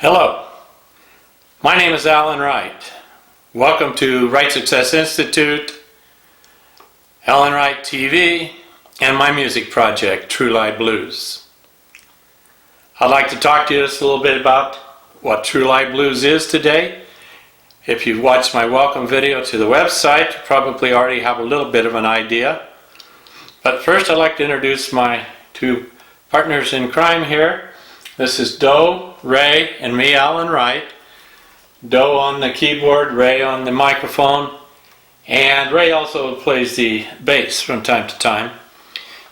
Hello, my name is Alan Wright. Welcome to Wright Success Institute, Alan Wright TV, and my music project, True Light Blues. I'd like to talk to you just a little bit about what True Light Blues is today. If you've watched my welcome video to the website, you probably already have a little bit of an idea. But first I'd like to introduce my two partners in crime here. This is Doe, Ray, and me, Alan Wright. Doe on the keyboard, Ray on the microphone, and Ray also plays the bass from time to time.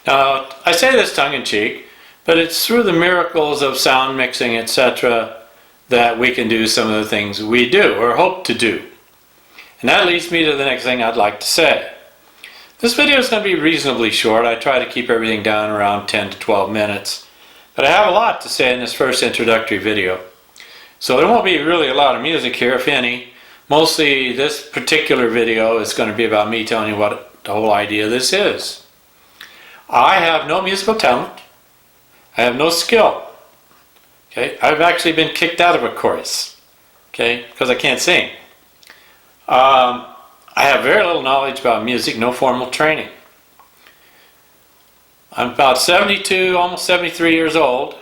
Now, I say this tongue-in-cheek, but it's through the miracles of sound mixing, etc., that we can do some of the things we do, or hope to do. And that leads me to the next thing I'd like to say. This video is going to be reasonably short. I try to keep everything down around 10 to 12 minutes. But I have a lot to say in this first introductory video. So there won't be really a lot of music here, if any. Mostly this particular video is going to be about me telling you what the whole idea of this is. I have no musical talent. I have no skill. Okay, I've actually been kicked out of a chorus, okay, because I can't sing. I have very little knowledge about music, no formal training. I'm about 72, almost 73 years old,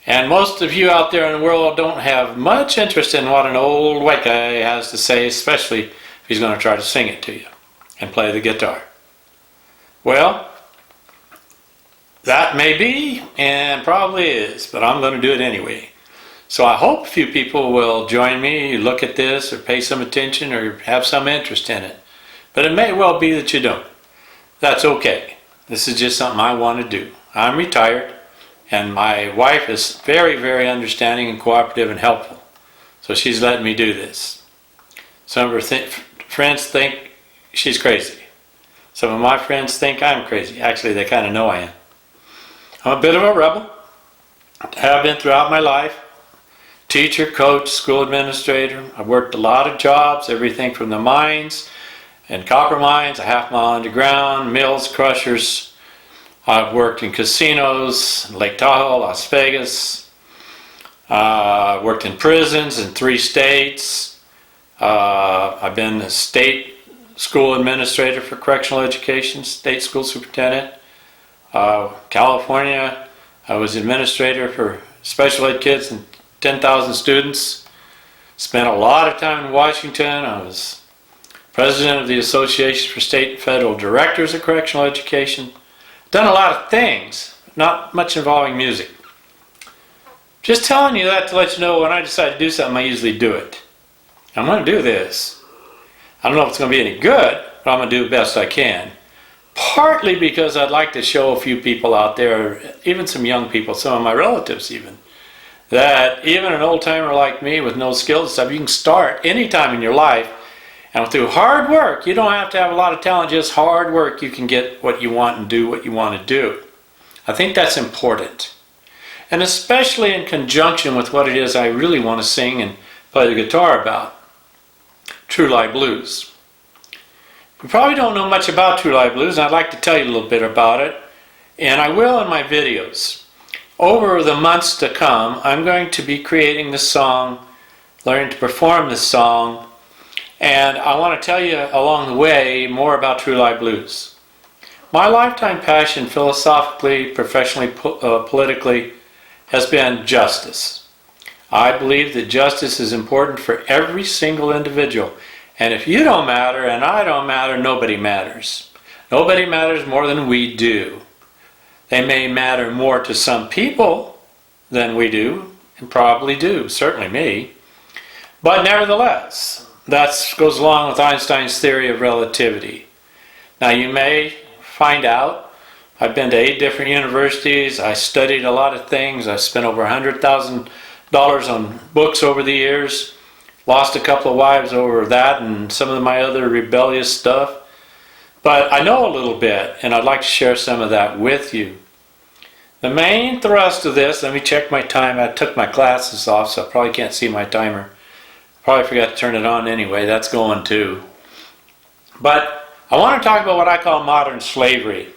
and most of you out there in the world don't have much interest in what an old white guy has to say, especially if he's going to try to sing it to you and play the guitar. Well, that may be, and probably is, but I'm going to do it anyway. So I hope a few people will join me, look at this, or pay some attention, or have some interest in it. But it may well be that you don't. That's okay. This is just something I want to do. I'm retired, and my wife is very, very understanding and cooperative and helpful. So she's letting me do this. Some of her friends think she's crazy. Some of my friends think I'm crazy. Actually, they kind of know I am. I'm a bit of a rebel. Have been throughout my life. Teacher, coach, school administrator. I've worked a lot of jobs, everything from the mines and copper mines, a half mile underground, mills, crushers. I've worked in casinos, Lake Tahoe, Las Vegas. I've worked in prisons in 3 states. I've been a state school administrator for correctional education, state school superintendent. California, I was administrator for special ed kids and 10,000 students. Spent a lot of time in Washington. I was president of the Association for State and Federal Directors of Correctional Education. Done a lot of things, not much involving music. Just telling you that to let you know when I decide to do something, I usually do it. I'm going to do this. I don't know if it's going to be any good, but I'm going to do the best I can. Partly because I'd like to show a few people out there, even some young people, some of my relatives even, that even an old-timer like me with no skills and stuff, you can start any time in your life. And through hard work, you don't have to have a lot of talent, just hard work, you can get what you want and do what you want to do. I think that's important. And especially in conjunction with what it is I really want to sing and play the guitar about. True Light Blues. You probably don't know much about True Light Blues, and I'd like to tell you a little bit about it. And I will in my videos. Over the months to come, I'm going to be creating this song, learning to perform this song, and I want to tell you along the way more about True Light Blues. My lifetime passion, philosophically, professionally, politically, has been justice. I believe that justice is important for every single individual. And if you don't matter and I don't matter, nobody matters. Nobody matters more than we do. They may matter more to some people than we do, and probably do, certainly me. But nevertheless, that goes along with Einstein's theory of relativity. Now you may find out, I've been to 8 different universities, I studied a lot of things, I spent over $100,000 on books over the years, lost a couple of wives over that and some of my other rebellious stuff. But I know a little bit, and I'd like to share some of that with you. The main thrust of this, let me check my time, I took my glasses off so I probably can't see my timer. Probably forgot to turn it on anyway, that's going too. But I want to talk about what I call modern slavery.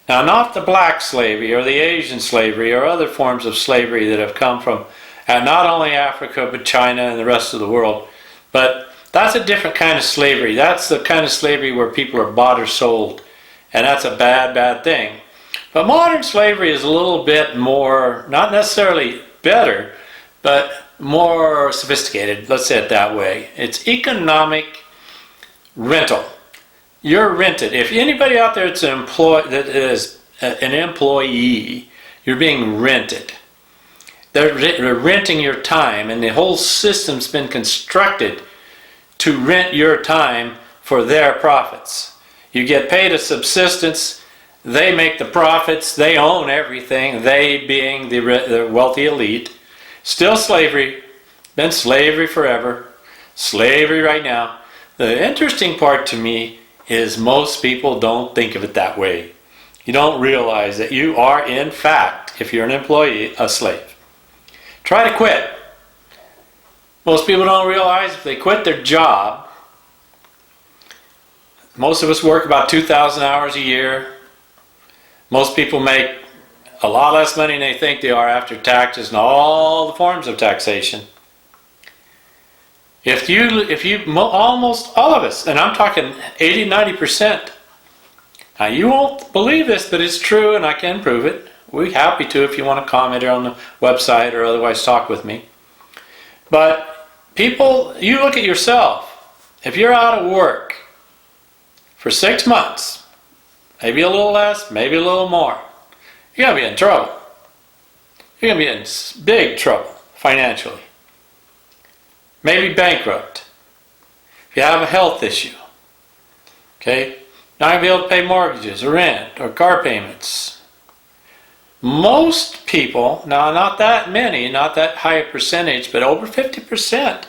Now, not the black slavery or the Asian slavery or other forms of slavery that have come from not only Africa but China and the rest of the world, but that's a different kind of slavery. That's the kind of slavery where people are bought or sold, and that's a bad, bad thing. But modern slavery is a little bit more, not necessarily better, but more sophisticated, let's say it that way. It's economic rental. You're rented. If anybody out there that's that is an employee, you're being rented. They're renting your time, and the whole system's been constructed to rent your time for their profits. You get paid a subsistence, they make the profits, they own everything, they being the wealthy elite. Still slavery, been slavery forever, slavery right now. The interesting part to me is most people don't think of it that way. You don't realize that you are, in fact, if you're an employee, a slave. Try to quit. Most people don't realize if they quit their job, most of us work about 2,000 hours a year. Most people make a lot less money than they think they are after taxes and all the forms of taxation. If you, almost all of us, and I'm talking 80-90%, now you won't believe this, but it's true and I can prove it. We're happy to if you want to comment here on the website or otherwise talk with me. But people, you look at yourself. If you're out of work for 6 months, maybe a little less, maybe a little more, you're going to be in trouble. You're going to be in big trouble financially. Maybe bankrupt. If you have a health issue. Okay? Not going to be able to pay mortgages or rent or car payments. Most people, now not that many, not that high a percentage, but over 50%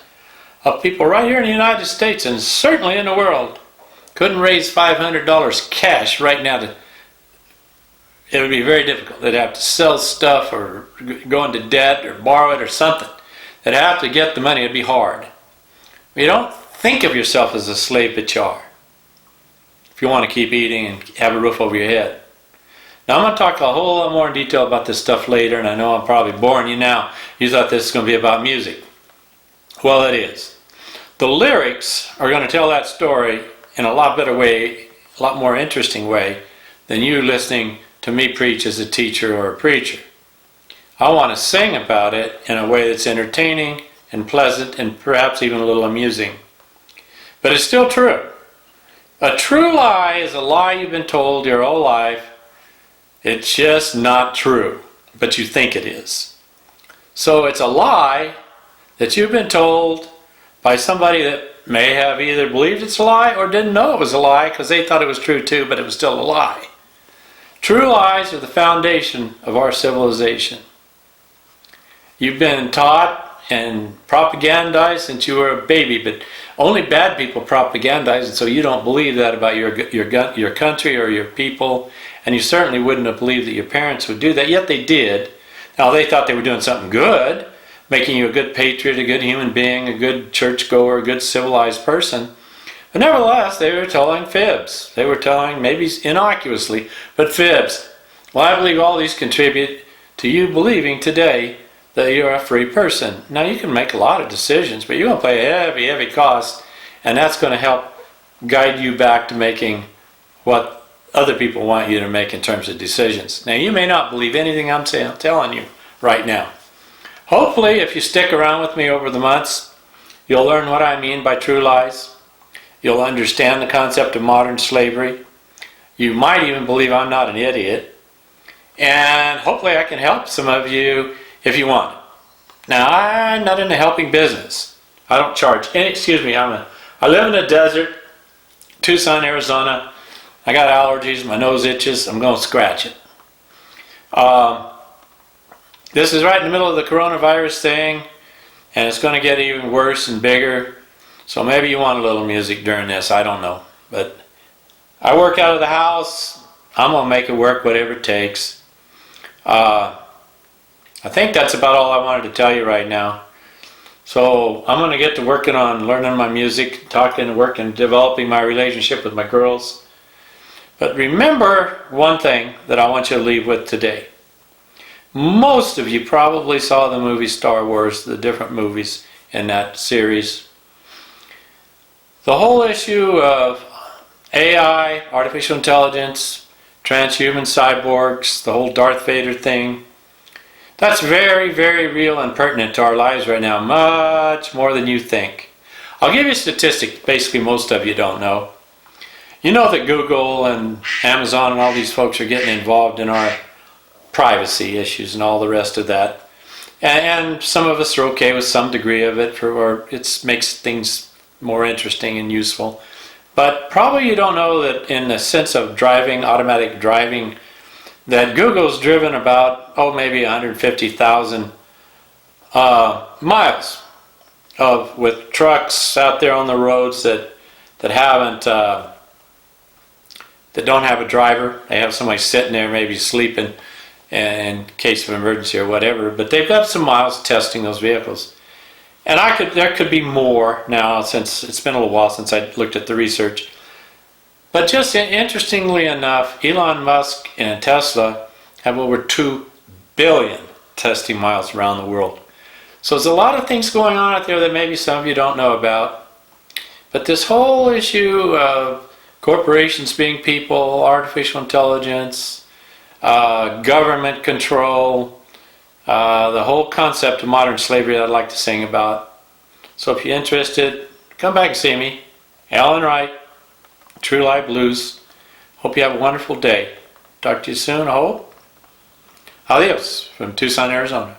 of people right here in the United States and certainly in the world couldn't raise $500 cash right now. It would be very difficult. They'd have to sell stuff or go into debt or borrow it or something. They'd have to get the money. It'd be hard. You don't think of yourself as a slave, but you are. If you want to keep eating and have a roof over your head. Now I'm going to talk a whole lot more in detail about this stuff later, and I know I'm probably boring you now. You thought this was going to be about music. Well, it is. The lyrics are going to tell that story in a lot better way, a lot more interesting way than you listening to me preach as a teacher or a preacher. I want to sing about it in a way that's entertaining and pleasant and perhaps even a little amusing. But it's still true. A true lie is a lie you've been told your whole life. It's just not true, but you think it is. So it's a lie that you've been told by somebody that may have either believed it's a lie or didn't know it was a lie because they thought it was true too, but it was still a lie. True lies are the foundation of our civilization. You've been taught and propagandized since you were a baby, but only bad people propagandize, and so you don't believe that about your country or your people, and you certainly wouldn't have believed that your parents would do that, yet they did. Now they thought they were doing something good, making you a good patriot, a good human being, a good churchgoer, a good civilized person. But nevertheless, they were telling fibs. They were telling, maybe innocuously, but fibs. Well, I believe all these contribute to you believing today that you're a free person. Now you can make a lot of decisions, but you're going to pay a heavy, heavy cost, and that's going to help guide you back to making what other people want you to make in terms of decisions. Now you may not believe anything I'm telling you right now. Hopefully, if you stick around with me over the months, you'll learn what I mean by true lies. You'll understand the concept of modern slavery. You might even believe I'm not an idiot. And hopefully I can help some of you if you want. Now, I'm not in the helping business. I don't charge any, I live in the desert, Tucson, Arizona. I got allergies, my nose itches, I'm going to scratch it. This is right in the middle of the coronavirus thing, and it's going to get even worse and bigger. So maybe you want a little music during this, I don't know. But I work out of the house, I'm going to make it work, whatever it takes. I think that's about all I wanted to tell you right now. So I'm going to get to working on learning my music, talking, working, developing my relationship with my girls. But remember one thing that I want you to leave with today. Most of you probably saw the movie Star Wars, the different movies in that series. The whole issue of AI, artificial intelligence, transhuman cyborgs, the whole Darth Vader thing, that's very, very real and pertinent to our lives right now, much more than you think. I'll give you a statistic basically most of you don't know. You know that Google and Amazon and all these folks are getting involved in our privacy issues and all the rest of that. And some of us are okay with some degree of it, or it makes things more interesting and useful. But probably you don't know that in the sense of driving, automatic driving, that Google's driven about, maybe 150,000 miles with trucks out there on the roads that don't have a driver. They have somebody sitting there maybe sleeping in case of emergency or whatever, but they've got some miles testing those vehicles. And there could be more now, since it's been a little while since I looked at the research. But just interestingly enough, Elon Musk and Tesla have over 2 billion testing miles around the world. So there's a lot of things going on out there that maybe some of you don't know about. But this whole issue of corporations being people, artificial intelligence, government control, the whole concept of modern slavery that I'd like to sing about. So if you're interested, come back and see me. Alan Wright, True Life Blues. Hope you have a wonderful day. Talk to you soon, I hope. Adios from Tucson, Arizona.